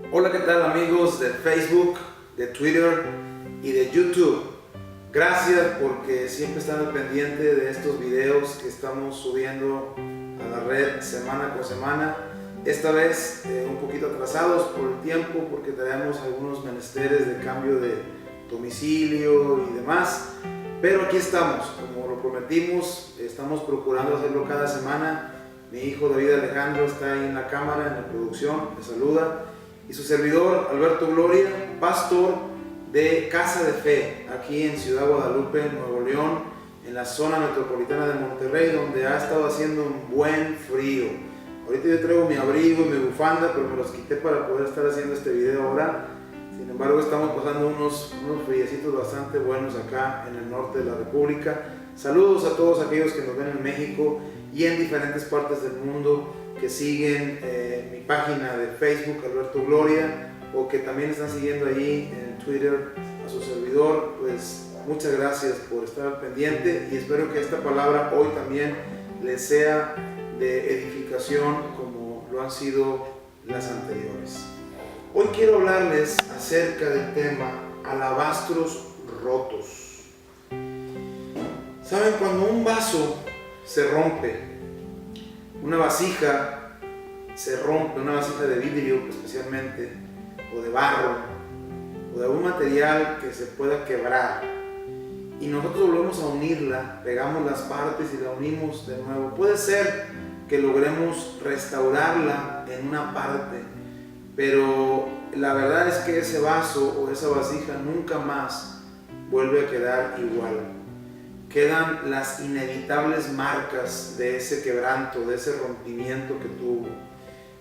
Hola, ¿qué tal amigos de Facebook, de Twitter y de YouTube? Gracias porque siempre están al pendiente de estos videos que estamos subiendo a la red semana con semana. Esta vez un poquito atrasados por el tiempo porque tenemos algunos menesteres de cambio de domicilio y demás. Pero aquí estamos, como lo prometimos, estamos procurando hacerlo cada semana. Mi hijo David Alejandro está ahí en la cámara, en la producción, me saluda. Y su servidor, Alberto Gloria, pastor de Casa de Fe, aquí en Ciudad Guadalupe, Nuevo León, en la zona metropolitana de Monterrey, donde ha estado haciendo un buen frío. Ahorita yo traigo mi abrigo y mi bufanda, pero me los quité para poder estar haciendo este video ahora. Sin embargo, estamos pasando unos friecitos bastante buenos acá en el norte de la República. Saludos a todos aquellos que nos ven en México y en diferentes partes del mundo, que siguen mi página de Facebook, Alberto Gloria, o que también están siguiendo allí en Twitter a su servidor. Pues muchas gracias por estar al pendiente y espero que esta palabra hoy también les sea de edificación como lo han sido las anteriores. Hoy quiero hablarles acerca del tema alabastros rotos. ¿Saben? Cuando un vaso se rompe, una vasija se rompe, una vasija de vidrio especialmente, o de barro, o de algún material que se pueda quebrar, y nosotros volvemos a unirla, pegamos las partes y la unimos de nuevo, puede ser que logremos restaurarla en una parte, pero la verdad es que ese vaso o esa vasija nunca más vuelve a quedar igual. Quedan las inevitables marcas de ese quebranto, de ese rompimiento que tuvo.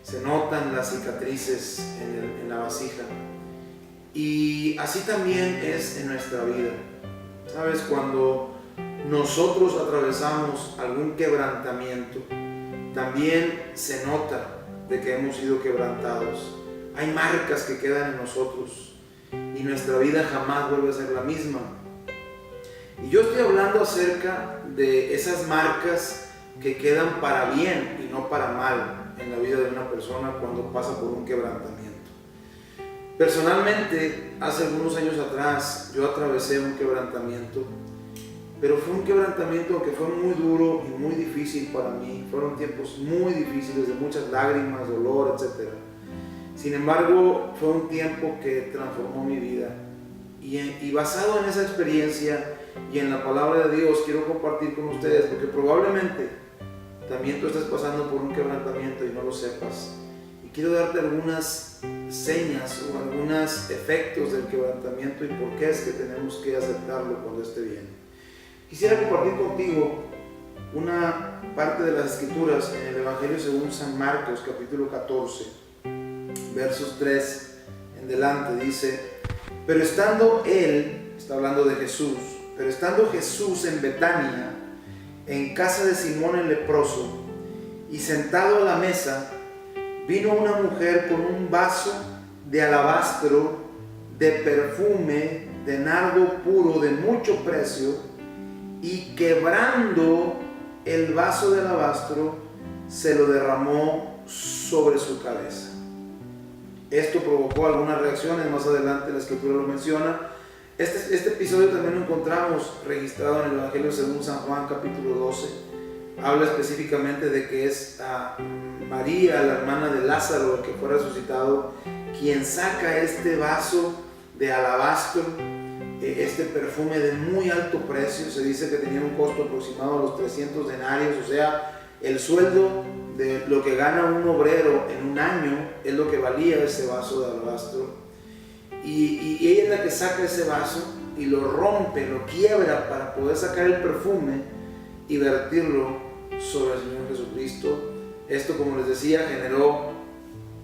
Se notan las cicatrices en la vasija. Y así también es en nuestra vida. ¿Sabes? Cuando nosotros atravesamos algún quebrantamiento, también se nota de que hemos sido quebrantados. Hay marcas que quedan en nosotros y nuestra vida jamás vuelve a ser la misma. Y yo estoy hablando acerca de esas marcas que quedan para bien y no para mal en la vida de una persona cuando pasa por un quebrantamiento. Personalmente, hace algunos años atrás, yo atravesé un quebrantamiento, pero fue un quebrantamiento que fue muy duro y muy difícil para mí. Fueron tiempos muy difíciles, de muchas lágrimas, dolor, etc. Sin embargo, fue un tiempo que transformó mi vida. Y basado en esa experiencia y en la palabra de Dios, quiero compartir con ustedes, porque probablemente también tú estás pasando por un quebrantamiento y no lo sepas. Y quiero darte algunas señas o algunos efectos del quebrantamiento y por qué es que tenemos que aceptarlo cuando esté bien. Quisiera compartir contigo una parte de las Escrituras en el Evangelio según San Marcos, capítulo 14, versos 3 en delante. Dice: pero estando él, está hablando de Jesús, pero estando Jesús en Betania, en casa de Simón el leproso, y sentado a la mesa, vino una mujer con un vaso de alabastro de perfume de nardo puro de mucho precio, y quebrando el vaso de alabastro, se lo derramó sobre su cabeza. Esto provocó algunas reacciones, más adelante la Escritura lo menciona. Este episodio también lo encontramos registrado en el Evangelio según San Juan, capítulo 12. Habla específicamente de que es María, la hermana de Lázaro, el que fue resucitado, quien saca este vaso de alabastro, este perfume de muy alto precio. Se dice que tenía un costo aproximado a los 300 denarios, o sea, el sueldo de lo que gana un obrero en un año es lo que valía ese vaso de alabastro. Y ella es la que saca ese vaso y lo rompe, lo quiebra para poder sacar el perfume y vertirlo sobre el Señor Jesucristo. Esto, como les decía, generó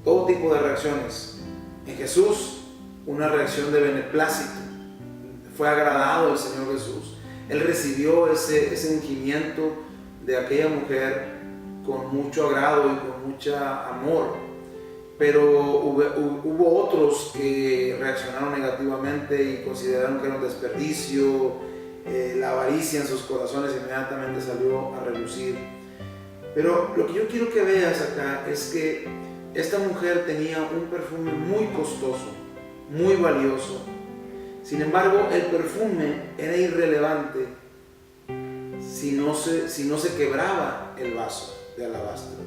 todo tipo de reacciones. En Jesús, una reacción de beneplácito. Fue agradado el Señor Jesús. Él recibió ese ungimiento de aquella mujer con mucho agrado y con mucho amor, pero hubo otros que reaccionaron negativamente y consideraron que era un desperdicio. La avaricia en sus corazones inmediatamente salió a relucir. Pero lo que yo quiero que veas acá es que esta mujer tenía un perfume muy costoso, muy valioso. Sin embargo, el perfume era irrelevante si no se quebraba el vaso de alabastro.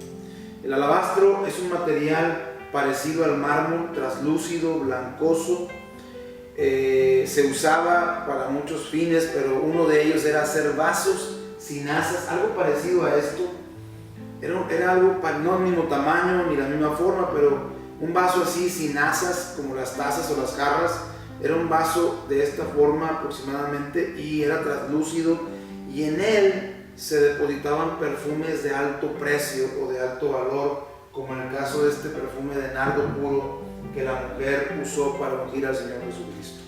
El alabastro es un material parecido al mármol, traslúcido, blancoso. Se usaba para muchos fines, pero uno de ellos era hacer vasos sin asas, algo parecido a esto. Era algo no el mismo tamaño ni la misma forma, pero un vaso así sin asas, como las tazas o las jarras. Era un vaso de esta forma aproximadamente y era translúcido, y en él se depositaban perfumes de alto precio o de alto valor, como en el caso de este perfume de nardo puro que la mujer usó para ungir al Señor Jesucristo.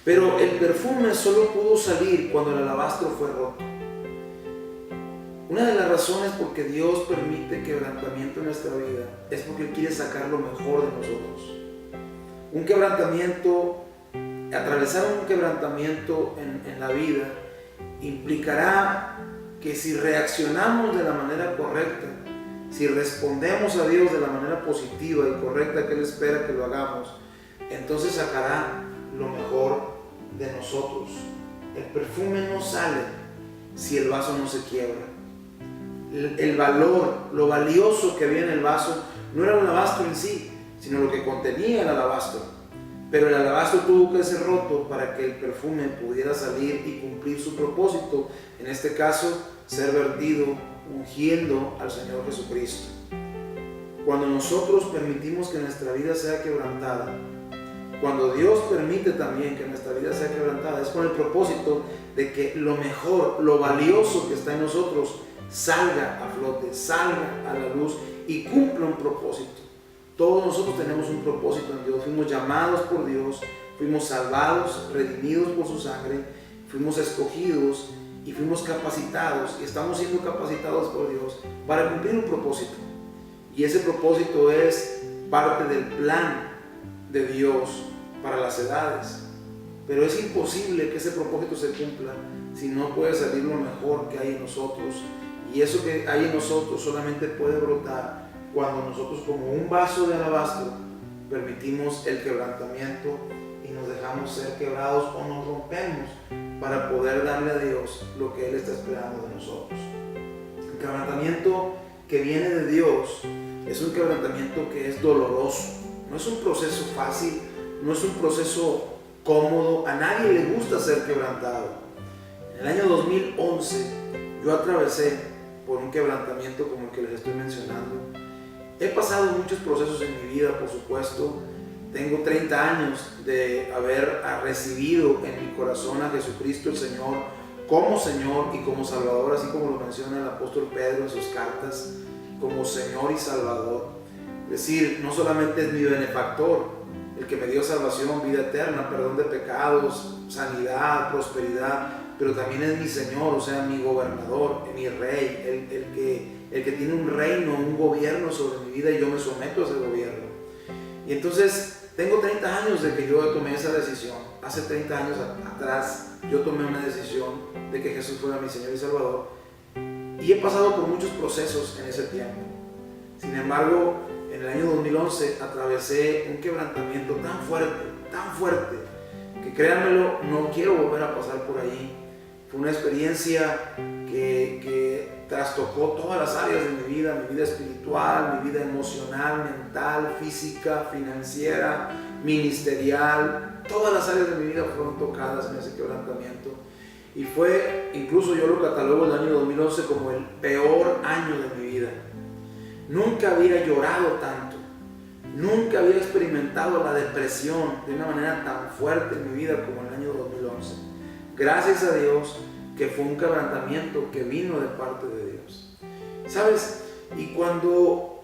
Pero el perfume solo pudo salir cuando el alabastro fue roto. Una de las razones por que Dios permite quebrantamiento en nuestra vida es porque Él quiere sacar lo mejor de nosotros. Un quebrantamiento, atravesar un quebrantamiento en la vida implicará que si reaccionamos de la manera correcta, si respondemos a Dios de la manera positiva y correcta que Él espera que lo hagamos, entonces sacará lo mejor de nosotros. El perfume no sale si el vaso no se quiebra. El valor, lo valioso que había en el vaso no era el alabastro en sí, sino lo que contenía el alabastro. Pero el alabastro tuvo que ser roto para que el perfume pudiera salir y cumplir su propósito, en este caso ser vertido ungiendo al Señor Jesucristo. Cuando nosotros permitimos que nuestra vida sea quebrantada, cuando Dios permite también que nuestra vida sea quebrantada, es con el propósito de que lo mejor, lo valioso que está en nosotros salga a flote, salga a la luz y cumpla un propósito. Todos nosotros tenemos un propósito en Dios. Fuimos llamados por Dios, fuimos salvados, redimidos por su sangre, fuimos escogidos y fuimos capacitados, y estamos siendo capacitados por Dios para cumplir un propósito. Y ese propósito es parte del plan de Dios para las edades. Pero es imposible que ese propósito se cumpla si no puede salir lo mejor que hay en nosotros. Y eso que hay en nosotros solamente puede brotar cuando nosotros, como un vaso de alabastro, permitimos el quebrantamiento y nos dejamos ser quebrados o nos rompemos para poder darle a Dios lo que Él está esperando de nosotros. El quebrantamiento que viene de Dios es un quebrantamiento que es doloroso. No es un proceso fácil, no es un proceso cómodo. A nadie le gusta ser quebrantado. En el año 2011 yo atravesé por un quebrantamiento como el que les estoy mencionando. He pasado muchos procesos en mi vida, por supuesto. Tengo 30 años de haber recibido en mi corazón a Jesucristo el Señor y como Salvador, así como lo menciona el apóstol Pedro en sus cartas, como Señor y Salvador. Es decir, no solamente es mi benefactor, el que me dio salvación, vida eterna, perdón de pecados, sanidad, prosperidad, pero también es mi Señor, o sea, mi gobernador, mi rey, el que tiene un reino, un gobierno sobre mi vida, y yo me someto a ese gobierno. Y entonces tengo 30 años de que yo tomé esa decisión. Hace 30 años atrás yo tomé una decisión de que Jesús fuera mi Señor y Salvador, y he pasado por muchos procesos en ese tiempo. Sin embargo, en el año 2011 atravesé un quebrantamiento tan fuerte, que créanmelo, no quiero volver a pasar por ahí. Fue una experiencia que trastocó todas las áreas de mi vida espiritual, mi vida emocional, mental, física, financiera, ministerial. Todas las áreas de mi vida fueron tocadas en ese quebrantamiento. Y fue, incluso yo lo catalogo el año 2011 como el peor año de mi vida. Nunca había llorado tanto, nunca había experimentado la depresión de una manera tan fuerte en mi vida como el año 2011. Gracias a Dios que fue un quebrantamiento que vino de parte de Dios. ¿Sabes? Y cuando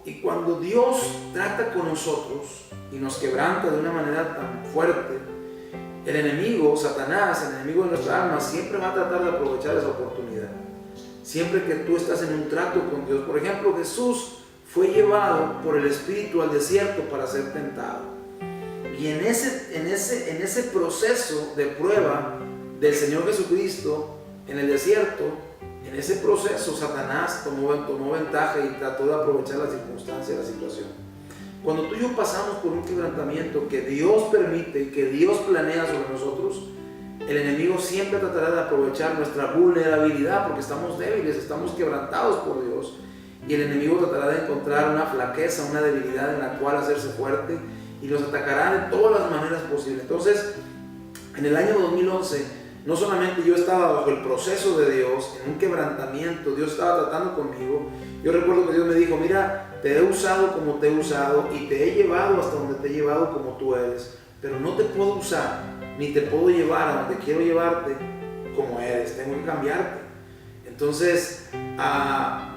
Dios trata con nosotros y nos quebranta de una manera tan fuerte, el enemigo, Satanás, el enemigo de nuestra alma, siempre va a tratar de aprovechar esa oportunidad. Siempre que tú estás en un trato con Dios. Por ejemplo, Jesús fue llevado por el Espíritu al desierto para ser tentado. Y en ese proceso de prueba del Señor Jesucristo en el desierto, En ese proceso Satanás tomó ventaja y trató de aprovechar la circunstancia, la situación. Cuando tú y yo pasamos por un quebrantamiento que Dios permite y que Dios planea sobre nosotros, el enemigo siempre tratará de aprovechar nuestra vulnerabilidad porque estamos débiles, estamos quebrantados por Dios, y el enemigo tratará de encontrar una flaqueza, una debilidad en la cual hacerse fuerte y nos atacará de todas las maneras posibles. Entonces, en el año 2011, no solamente yo estaba bajo el proceso de Dios, en un quebrantamiento, Dios estaba tratando conmigo. Yo recuerdo que Dios me dijo: mira, te he usado como te he usado y te he llevado hasta donde te he llevado como tú eres, pero no te puedo usar ni te puedo llevar a donde quiero llevarte como eres, tengo que cambiarte. Entonces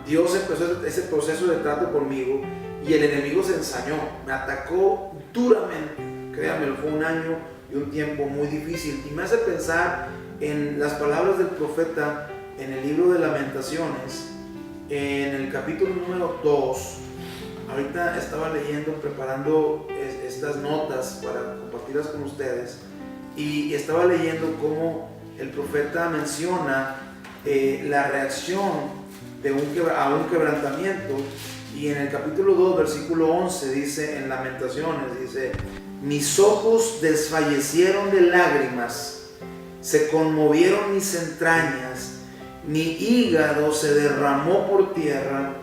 Dios empezó ese proceso de trato conmigo y el enemigo se ensañó, me atacó duramente. Créanme, fue un año y un tiempo muy difícil, y me hace pensar en las palabras del profeta en el libro de Lamentaciones, en el capítulo número 2. Ahorita estaba leyendo, preparando estas notas para compartirlas con ustedes, y estaba leyendo cómo el profeta menciona la reacción a un quebrantamiento, y en el capítulo 2, versículo 11 dice, en Lamentaciones, dice: mis ojos desfallecieron de lágrimas, se conmovieron mis entrañas, mi hígado se derramó por tierra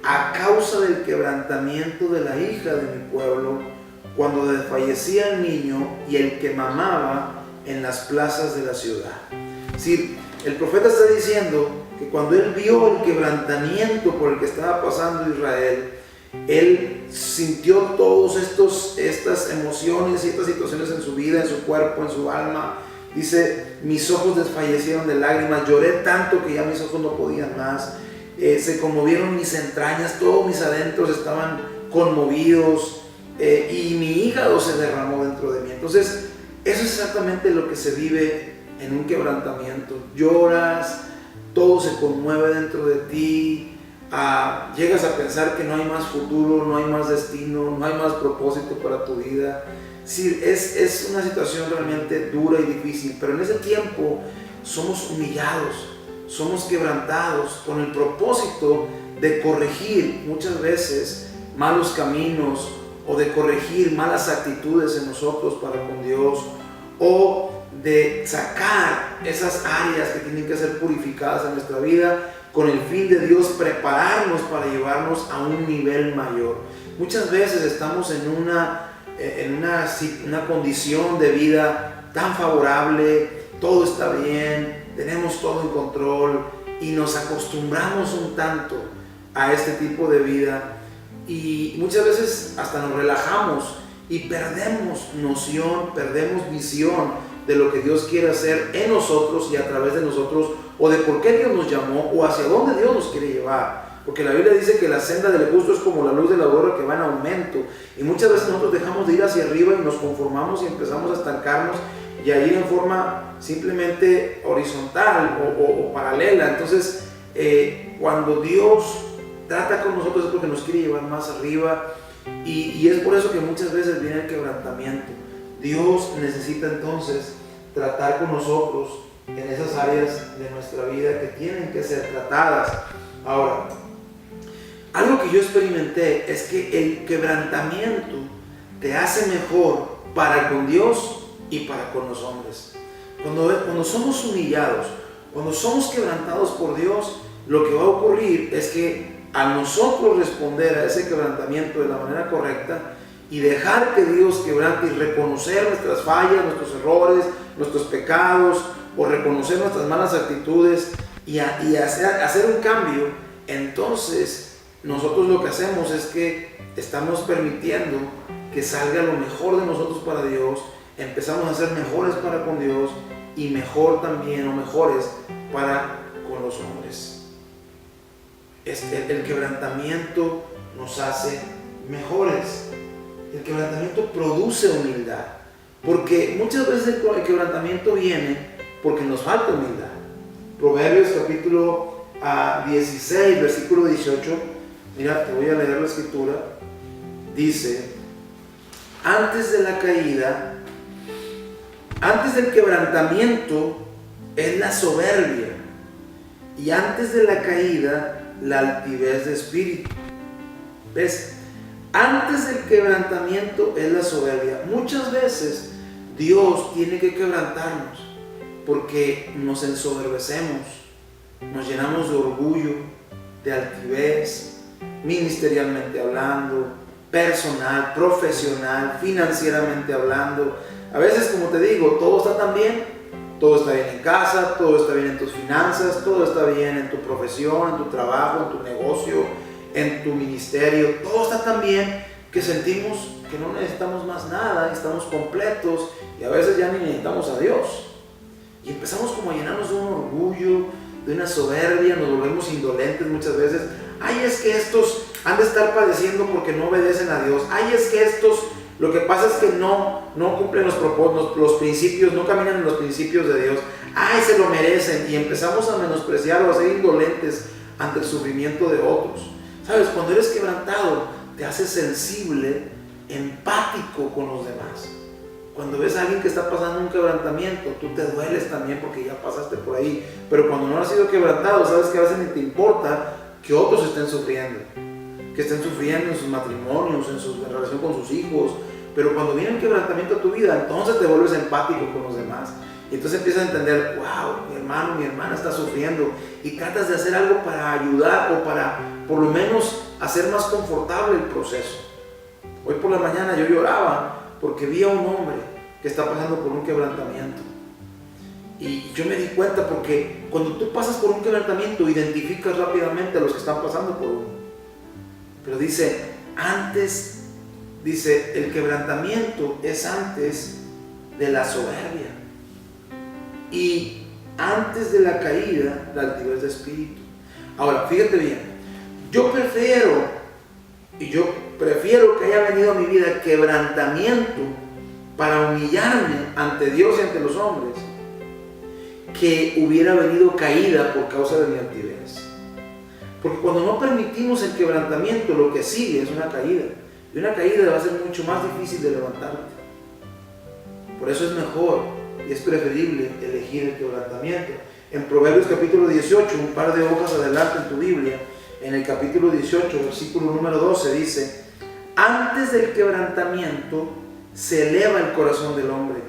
a causa del quebrantamiento de la hija de mi pueblo, cuando desfallecía el niño y el que mamaba en las plazas de la ciudad. Es decir, el profeta está diciendo que cuando él vio el quebrantamiento por el que estaba pasando Israel, él sintió todas estas emociones y estas situaciones en su vida, en su cuerpo, en su alma. Dice: mis ojos desfallecieron de lágrimas, lloré tanto que ya mis ojos no podían más, se conmovieron mis entrañas, todos mis adentros estaban conmovidos, y mi hígado se derramó dentro de mí. Entonces, eso es exactamente lo que se vive en un quebrantamiento. Lloras, todo se conmueve dentro de ti. Llegas a pensar que no hay más futuro, no hay más destino, no hay más propósito para tu vida. Sí, es una situación realmente dura y difícil, pero en ese tiempo somos humillados, somos quebrantados con el propósito de corregir muchas veces malos caminos, o de corregir malas actitudes en nosotros para con Dios, o de sacar esas áreas que tienen que ser purificadas en nuestra vida, con el fin de Dios prepararnos para llevarnos a un nivel mayor. Muchas veces estamos en una condición de vida tan favorable, todo está bien, tenemos todo en control, y nos acostumbramos un tanto a este tipo de vida, y muchas veces hasta nos relajamos y perdemos noción, perdemos visión de lo que Dios quiere hacer en nosotros y a través de nosotros, o de por qué Dios nos llamó, o hacia dónde Dios nos quiere llevar. Porque la Biblia dice que la senda del justo es como la luz de la aurora que va en aumento, y muchas veces nosotros dejamos de ir hacia arriba y nos conformamos y empezamos a estancarnos y a ir en forma simplemente horizontal o paralela. Entonces, cuando Dios trata con nosotros es porque nos quiere llevar más arriba, y es por eso que muchas veces viene el quebrantamiento. Dios necesita entonces tratar con nosotros en esas áreas de nuestra vida que tienen que ser tratadas. Ahora, algo que yo experimenté es que el quebrantamiento te hace mejor para con Dios y para con los hombres. Cuando somos humillados, cuando somos quebrantados por Dios, lo que va a ocurrir es que a nosotros responder a ese quebrantamiento de la manera correcta y dejar que Dios quebrante y reconocer nuestras fallas, nuestros errores, nuestros pecados, o reconocer nuestras malas actitudes y hacer un cambio, entonces nosotros lo que hacemos es que estamos permitiendo que salga lo mejor de nosotros para Dios, empezamos a ser mejores para con Dios y mejor también, o mejores para con los hombres. El quebrantamiento nos hace mejores. El quebrantamiento produce humildad, porque muchas veces el quebrantamiento viene porque nos falta humildad. Proverbios capítulo 16, versículo 18, mira, te voy a leer la escritura. Dice: antes de la caída, antes del quebrantamiento es la soberbia, y antes de la caída, la altivez de espíritu. ¿Ves? Antes del quebrantamiento es la soberbia. Muchas veces Dios tiene que quebrantarnos porque nos ensoberbecemos, nos llenamos de orgullo, de altivez, ministerialmente hablando, personal, profesional, financieramente hablando. A veces, como te digo, todo está tan bien, todo está bien en casa, todo está bien en tus finanzas, todo está bien en tu profesión, en tu trabajo, en tu negocio, en tu ministerio, todo está tan bien que sentimos que no necesitamos más nada, estamos completos y a veces ya ni necesitamos a Dios. Y empezamos como a llenarnos de un orgullo, de una soberbia, nos volvemos indolentes muchas veces. Ay, es que estos han de estar padeciendo porque no obedecen a Dios. Ay, es que estos, lo que pasa es que no cumplen los principios, no caminan en los principios de Dios. Ay, se lo merecen. Y empezamos a menospreciar o a ser indolentes ante el sufrimiento de otros. ¿Sabes? Cuando eres quebrantado, te haces sensible, empático con los demás. Cuando ves a alguien que está pasando un quebrantamiento, tú te dueles también porque ya pasaste por ahí. Pero cuando no has sido quebrantado, sabes que a veces ni te importa que otros estén sufriendo. Que estén sufriendo en sus matrimonios, en relación con sus hijos. Pero cuando viene el quebrantamiento a tu vida, entonces te vuelves empático con los demás. Y entonces empiezas a entender, wow, mi hermano, mi hermana está sufriendo. Y tratas de hacer algo para ayudar o para por lo menos hacer más confortable el proceso. Hoy por la mañana yo lloraba porque vi a un hombre que está pasando por un quebrantamiento. Y yo me di cuenta porque cuando tú pasas por un quebrantamiento, identificas rápidamente a los que están pasando por uno. Pero dice, el quebrantamiento es antes de la soberbia. Y antes de la caída, la altivez de espíritu. Ahora, fíjate bien, yo prefiero que haya venido a mi vida quebrantamiento para humillarme ante Dios y ante los hombres, que hubiera venido caída por causa de mi altivez. Porque cuando no permitimos el quebrantamiento, lo que sigue es una caída. Y una caída va a ser mucho más difícil de levantarte. Por eso es mejor y es preferible elegir el quebrantamiento. En Proverbios capítulo 18, un par de hojas adelante en tu Biblia, en el capítulo 18, versículo número 12, dice: antes del quebrantamiento se eleva el corazón del hombre,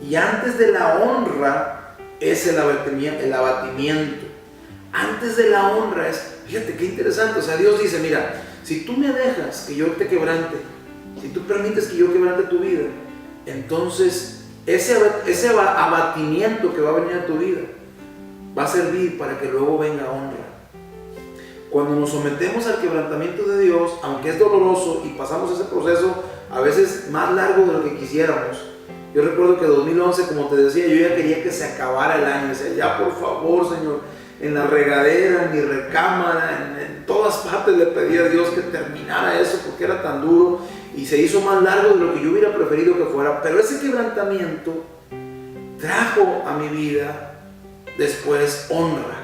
y antes de la honra es el abatimiento. Antes de la honra es, fíjate qué interesante, o sea, Dios dice, mira, si tú me dejas que yo te quebrante, si tú permites que yo quebrante tu vida, entonces ese abatimiento que va a venir a tu vida va a servir para que luego venga honra. Cuando nos sometemos al quebrantamiento de Dios, aunque es doloroso y pasamos ese proceso a veces más largo de lo que quisiéramos. Yo recuerdo que 2011, como te decía, yo ya quería que se acabara el año. Decía, ya por favor, Señor, en la regadera, en mi recámara, en todas partes le pedí a Dios que terminara eso porque era tan duro y se hizo más largo de lo que yo hubiera preferido que fuera. Pero ese quebrantamiento trajo a mi vida después honra.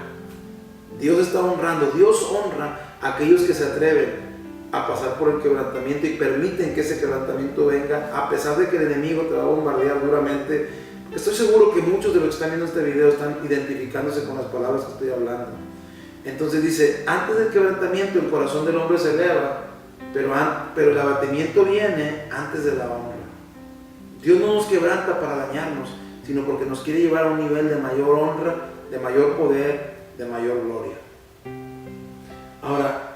Dios está honrando, Dios honra a aquellos que se atreven a pasar por el quebrantamiento y permiten que ese quebrantamiento venga, a pesar de que el enemigo te va a bombardear duramente. Estoy seguro que muchos de los que están viendo este video están identificándose con las palabras que estoy hablando. Entonces dice, antes del quebrantamiento el corazón del hombre se eleva, pero el abatimiento viene antes de la honra. Dios no nos quebranta para dañarnos, sino porque nos quiere llevar a un nivel de mayor honra, de mayor poder, de mayor gloria. Ahora,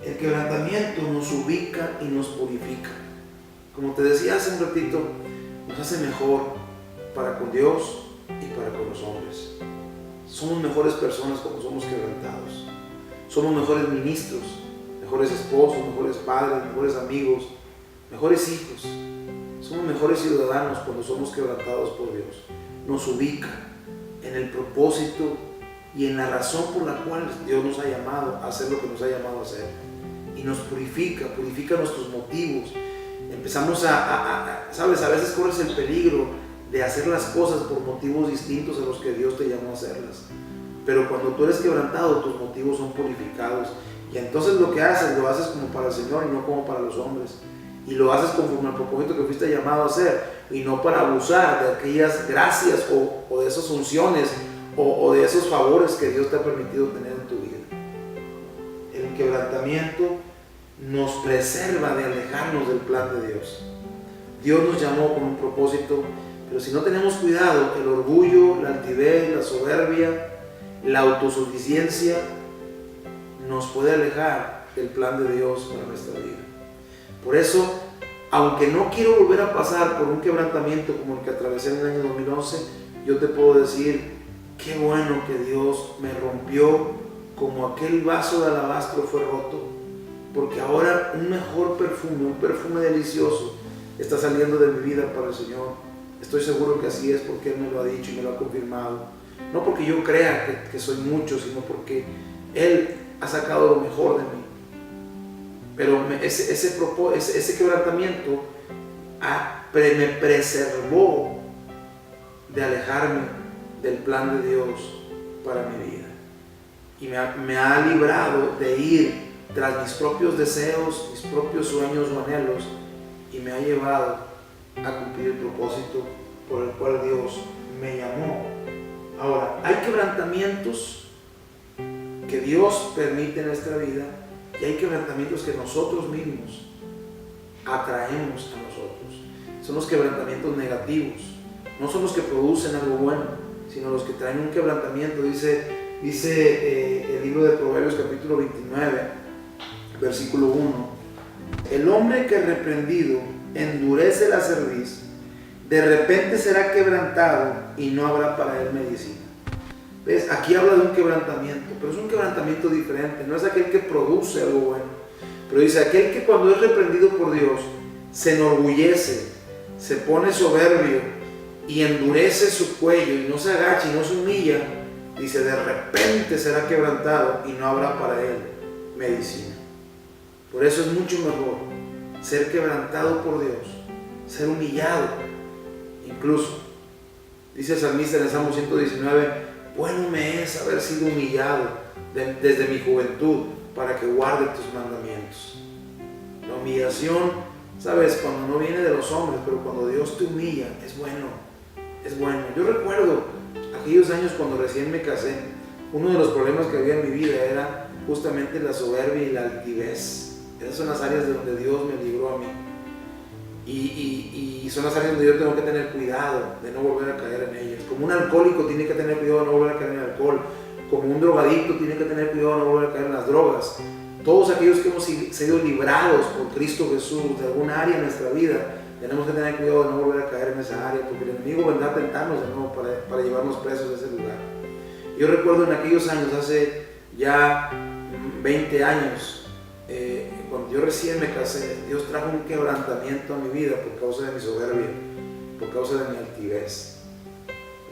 el quebrantamiento nos ubica y nos purifica. Como te decía hace un ratito, nos hace mejor para con Dios y para con los hombres. Somos mejores personas cuando somos quebrantados. Somos mejores ministros, mejores esposos, mejores padres, mejores amigos, mejores hijos. Somos mejores ciudadanos cuando somos quebrantados por Dios. Nos ubica en el propósito y en la razón por la cual Dios nos ha llamado a hacer lo que nos ha llamado a hacer. Y nos purifica nuestros motivos. Empezamos ¿sabes? A veces corres el peligro de hacer las cosas por motivos distintos a los que Dios te llamó a hacerlas. Pero cuando tú eres quebrantado, tus motivos son purificados. Y entonces lo que haces, lo haces como para el Señor y no como para los hombres. Y lo haces conforme al propósito que fuiste llamado a hacer. Y no para abusar de aquellas gracias o de esas unciones o de esos favores que Dios te ha permitido tener en tu vida. El quebrantamiento nos preserva de alejarnos del plan de Dios. Dios nos llamó con un propósito, pero si no tenemos cuidado, el orgullo, la altivez, la soberbia, la autosuficiencia nos puede alejar del plan de Dios para nuestra vida. Por eso, aunque no quiero volver a pasar por un quebrantamiento como el que atravesé en el año 2011, yo te puedo decir, qué bueno que Dios me rompió como aquel vaso de alabastro fue roto, porque ahora un mejor perfume, un perfume delicioso está saliendo de mi vida para el Señor. Estoy seguro que así es porque Él me lo ha dicho y me lo ha confirmado. No porque yo crea que soy mucho, sino porque Él ha sacado lo mejor de mí. Pero ese quebrantamiento me preservó de alejarme del plan de Dios para mi vida. Y me ha librado de ir tras mis propios deseos, mis propios sueños o anhelos, y me ha llevado a cumplir el propósito por el cual Dios me llamó. Ahora, hay quebrantamientos que Dios permite en nuestra vida y hay quebrantamientos que nosotros mismos atraemos a nosotros. Son los quebrantamientos negativos, no son los que producen algo bueno, sino los que traen un quebrantamiento. Dice el libro de Proverbios capítulo 29, versículo 1. El hombre que reprendido endurece la cerviz, de repente será quebrantado y no habrá para él medicina. ¿Ves? Aquí habla de un quebrantamiento, pero es un quebrantamiento diferente. No es aquel que produce algo bueno, pero dice aquel que cuando es reprendido por Dios se enorgullece, se pone soberbio y endurece su cuello y no se agacha y no se humilla. Dice, de repente será quebrantado y no habrá para él medicina. Por eso es mucho mejor ser quebrantado por Dios, ser humillado. Incluso, dice el salmista en el Salmo 119, bueno me es haber sido humillado desde mi juventud para que guarde tus mandamientos. La humillación, sabes, cuando no viene de los hombres, pero cuando Dios te humilla, es bueno, es bueno. Yo recuerdo aquellos años cuando recién me casé, uno de los problemas que había en mi vida era justamente la soberbia y la altivez. Esas son las áreas de donde Dios me libró a mí. Y son las áreas donde yo tengo que tener cuidado de no volver a caer en ellas. Como un alcohólico tiene que tener cuidado de no volver a caer en el alcohol. Como un drogadicto tiene que tener cuidado de no volver a caer en las drogas. Todos aquellos que hemos sido librados por Cristo Jesús de alguna área de nuestra vida, tenemos que tener cuidado de no volver a caer en esa área, porque el enemigo vendrá a tentarnos de nuevo para llevarnos presos de ese lugar. Yo recuerdo en aquellos años, hace ya 20 años, cuando yo recién me casé, Dios trajo un quebrantamiento a mi vida por causa de mi soberbia, por causa de mi altivez.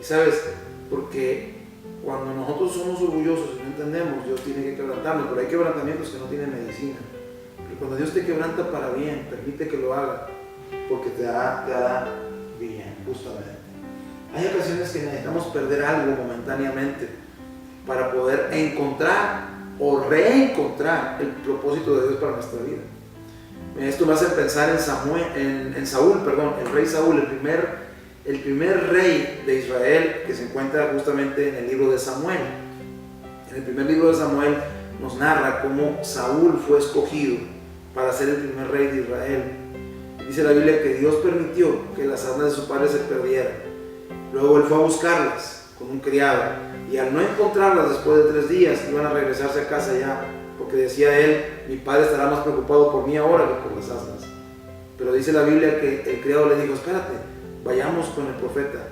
Y sabes, porque cuando nosotros somos orgullosos y no entendemos, Dios tiene que quebrantarnos, pero hay quebrantamientos que no tienen medicina. Pero cuando Dios te quebranta para bien, permite que lo haga, porque te hará bien, justamente. Hay ocasiones que necesitamos perder algo momentáneamente para poder encontrar o reencontrar el propósito de Dios para nuestra vida. Esto me hace pensar en Saúl, el rey Saúl, el primer rey de Israel, que se encuentra justamente en el libro de Samuel. En el primer libro de Samuel nos narra cómo Saúl fue escogido para ser el primer rey de Israel. Dice la Biblia que Dios permitió que las asnas de su padre se perdieran. Luego él fue a buscarlas con un criado, y al no encontrarlas después de 3 días iban a regresarse a casa ya, porque decía él, mi padre estará más preocupado por mí ahora que por las asnas. Pero dice la Biblia que el criado le dijo, espérate, vayamos con el profeta,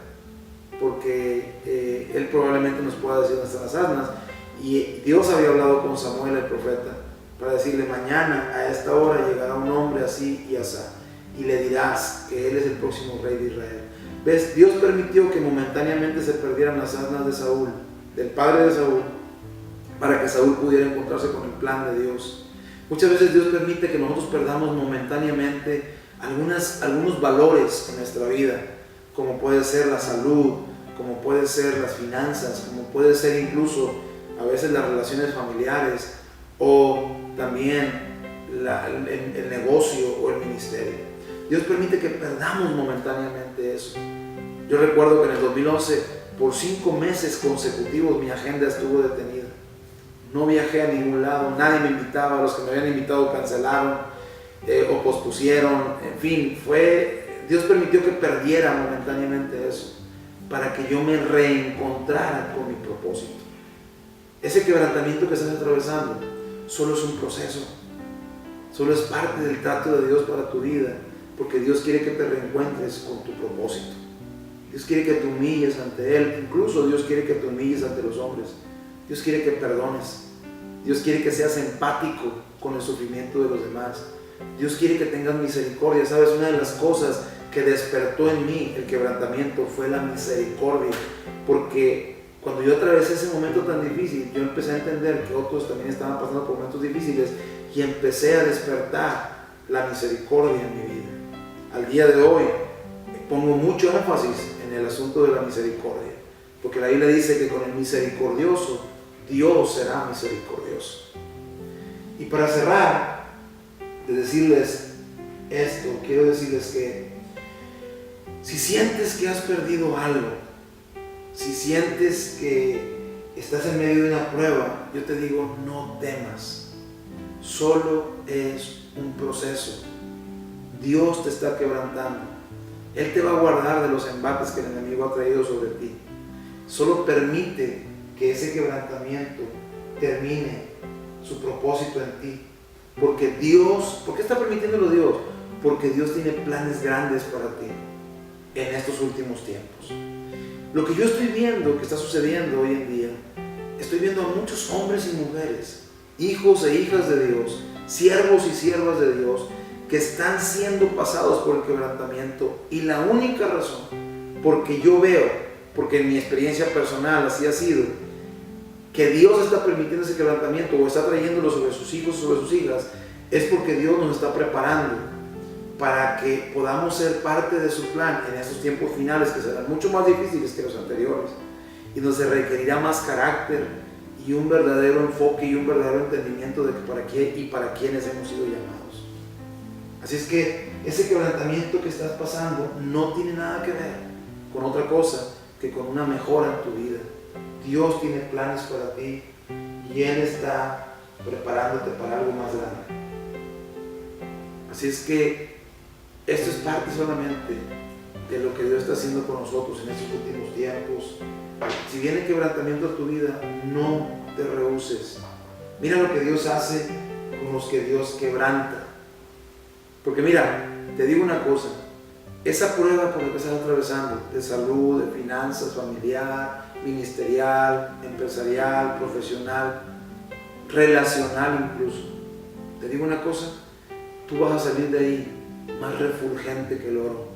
porque él probablemente nos pueda decir dónde están las asnas. Y Dios había hablado con Samuel el profeta para decirle, mañana a esta hora llegará un hombre así y así, y le dirás que él es el próximo rey de Israel. ¿Ves? Dios permitió que momentáneamente se perdieran las asnas de Saúl, del padre de Saúl, para que Saúl pudiera encontrarse con el plan de Dios. Muchas veces Dios permite que nosotros perdamos momentáneamente algunos valores en nuestra vida, como puede ser la salud, como puede ser las finanzas, como puede ser incluso a veces las relaciones familiares, o también el negocio o el ministerio. Dios permite que perdamos momentáneamente eso. Yo recuerdo que en el 2011 por 5 meses consecutivos mi agenda estuvo detenida. No viajé a ningún lado, nadie me invitaba, los que me habían invitado cancelaron o pospusieron, en fin, Dios permitió que perdiera momentáneamente eso, para que yo me reencontrara con mi propósito. Ese quebrantamiento que estás atravesando solo es un proceso, solo es parte del trato de Dios para tu vida, porque Dios quiere que te reencuentres con tu propósito. Dios quiere que te humilles ante Él, incluso Dios quiere que te humilles ante los hombres. Dios quiere que perdones. Dios quiere que seas empático con el sufrimiento de los demás. Dios quiere que tengas misericordia. ¿Sabes? Una de las cosas que despertó en mí el quebrantamiento fue la misericordia, porque cuando yo atravesé ese momento tan difícil, yo empecé a entender que otros también estaban pasando por momentos difíciles y empecé a despertar la misericordia en mi vida. Al día de hoy pongo mucho énfasis en el asunto de la misericordia, porque la Biblia dice que con el misericordioso Dios será misericordioso. Y para cerrar de decirles esto, quiero decirles que si sientes que has perdido algo, si sientes que estás en medio de una prueba, yo te digo, no temas. Solo es un proceso. Dios te está quebrantando. Él te va a guardar de los embates que el enemigo ha traído sobre ti. Solo permite que ese quebrantamiento termine su propósito en ti. Porque Dios, ¿por qué está permitiéndolo Dios? Porque Dios tiene planes grandes para ti en estos últimos tiempos. Lo que yo estoy viendo que está sucediendo hoy en día, estoy viendo a muchos hombres y mujeres, hijos e hijas de Dios, siervos y siervas de Dios, que están siendo pasados por el quebrantamiento, y la única razón, porque yo veo, porque en mi experiencia personal así ha sido, que Dios está permitiendo ese quebrantamiento o está trayéndolo sobre sus hijos, sobre sus hijas, es porque Dios nos está preparando para que podamos ser parte de su plan en estos tiempos finales, que serán mucho más difíciles que los anteriores, y nos requerirá más carácter y un verdadero enfoque y un verdadero entendimiento de que para qué y para quiénes hemos sido llamados. Así es que ese quebrantamiento que estás pasando no tiene nada que ver con otra cosa que con una mejora en tu vida. Dios tiene planes para ti y Él está preparándote para algo más grande. Así es que esto es parte solamente de lo que Dios está haciendo con nosotros en estos últimos tiempos. Si viene quebrantamiento a tu vida, no te rehuses. Mira lo que Dios hace con los que Dios quebranta. Porque mira, te digo una cosa, esa prueba por la que estás atravesando, de salud, de finanzas, familiar, ministerial, empresarial, profesional, relacional incluso, te digo una cosa, tú vas a salir de ahí más refulgente que el oro.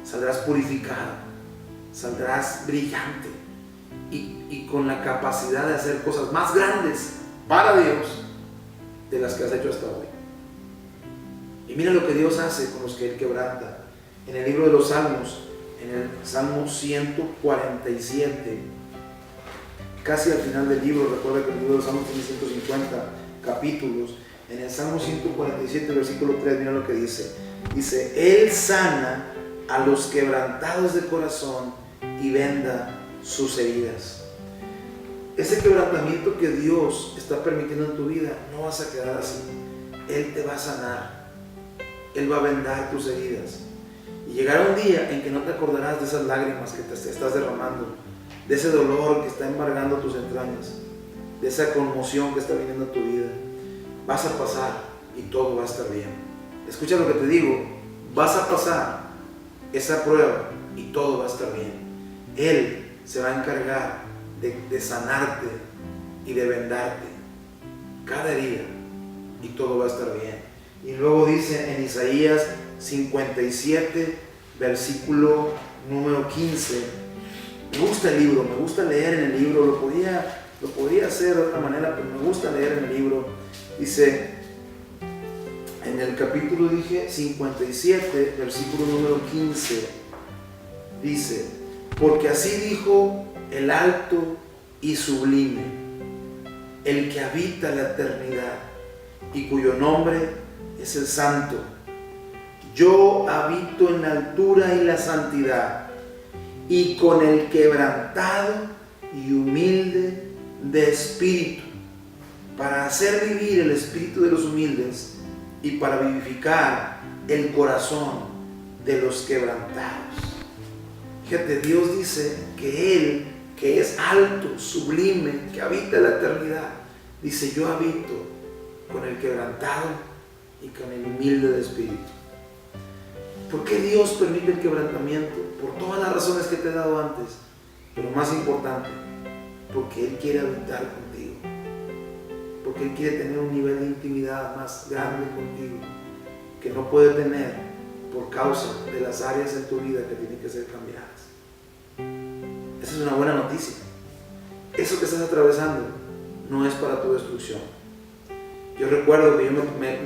Saldrás purificado, saldrás brillante y con la capacidad de hacer cosas más grandes para Dios de las que has hecho hasta hoy. Y mira lo que Dios hace con los que Él quebranta. En el libro de los Salmos, en el Salmo 147, casi al final del libro, recuerda que el libro de los Salmos tiene 150 capítulos. En el Salmo 147, versículo 3, mira lo que dice. Dice, Él sana a los quebrantados de corazón y venda sus heridas. Ese quebrantamiento que Dios está permitiendo en tu vida, no vas a quedar así. Él te va a sanar. Él va a vendar tus heridas. Y llegará un día en que no te acordarás de esas lágrimas que te estás derramando, de ese dolor que está embargando tus entrañas, de esa conmoción que está viniendo a tu vida. Vas a pasar y todo va a estar bien. Escucha lo que te digo, vas a pasar esa prueba y todo va a estar bien. Él se va a encargar de sanarte y de vendarte cada herida y todo va a estar bien. Y luego dice en Isaías 57, versículo número 15, me gusta el libro, me gusta leer en el libro, lo podría hacer de otra manera, pero me gusta leer en el libro. Dice, en el capítulo 57, versículo número 15, dice, porque así dijo el alto y sublime, el que habita la eternidad y cuyo nombre es el santo. Yo habito en la altura y la santidad y con el quebrantado y humilde de espíritu, para hacer vivir el espíritu de los humildes y para vivificar el corazón de los quebrantados. Fíjate, Dios dice que Él, que es alto, sublime, que habita la eternidad, dice: yo habito con el quebrantado y con el humilde de espíritu. ¿Por qué Dios permite el quebrantamiento? Por todas las razones que te he dado antes, pero más importante, porque Él quiere habitar contigo, porque Él quiere tener un nivel de intimidad más grande contigo, que no puede tener por causa de las áreas en tu vida que tienen que ser cambiadas. Esa es una buena noticia. Eso que estás atravesando no es para tu destrucción. Yo recuerdo que yo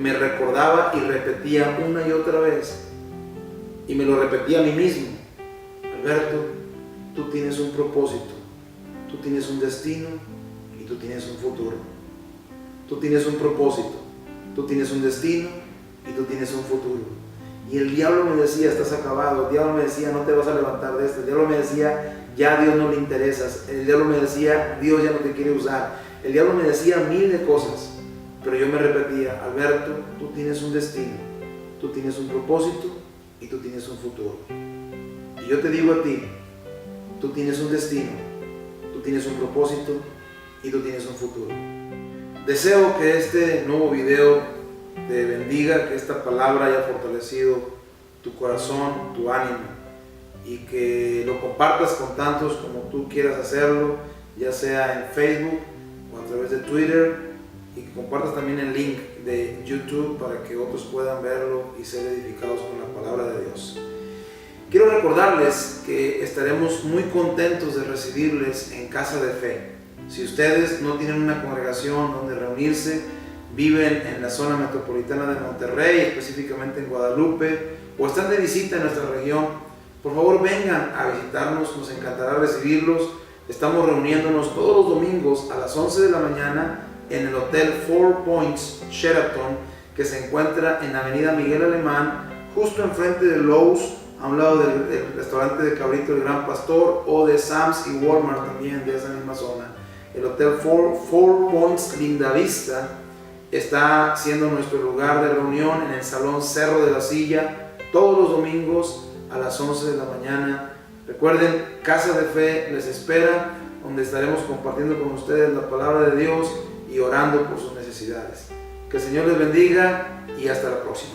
me recordaba y repetía una y otra vez, y me lo repetía a mí mismo: Alberto, tú tienes un propósito, tú tienes un destino y tú tienes un futuro. Tú tienes un propósito, tú tienes un destino y tú tienes un futuro. Y el diablo me decía: estás acabado. El diablo me decía: no te vas a levantar de esto. El diablo me decía: ya a Dios no le interesas. El diablo me decía: Dios ya no te quiere usar. El diablo me decía mil de cosas, pero yo me repetía: Alberto, tú tienes un destino, tú tienes un propósito y tú tienes un futuro. Y yo te digo a ti: tú tienes un destino, tú tienes un propósito y tú tienes un futuro. Deseo que este nuevo video te bendiga, que esta palabra haya fortalecido tu corazón, tu ánimo, y que lo compartas con tantos como tú quieras hacerlo, ya sea en Facebook o a través de Twitter, y que compartas también el link de YouTube para que otros puedan verlo y ser edificados con la palabra de Dios. Quiero recordarles que estaremos muy contentos de recibirles en Casa de Fe. Si ustedes no tienen una congregación donde reunirse, viven en la zona metropolitana de Monterrey, específicamente en Guadalupe, o están de visita en nuestra región, por favor vengan a visitarnos, nos encantará recibirlos. Estamos reuniéndonos todos los domingos a las 11 de la mañana en el Hotel Four Points Sheraton, que se encuentra en Avenida Miguel Alemán, justo enfrente de Lowe's, a un lado del restaurante de Cabrito el Gran Pastor, o de Sam's y Walmart también, de esa misma zona. El Hotel Four Points Lindavista está siendo nuestro lugar de reunión en el Salón Cerro de la Silla, todos los domingos a las 11 de la mañana. Recuerden, Casa de Fe les espera, donde estaremos compartiendo con ustedes la palabra de Dios y orando por sus necesidades. Que el Señor les bendiga y hasta la próxima.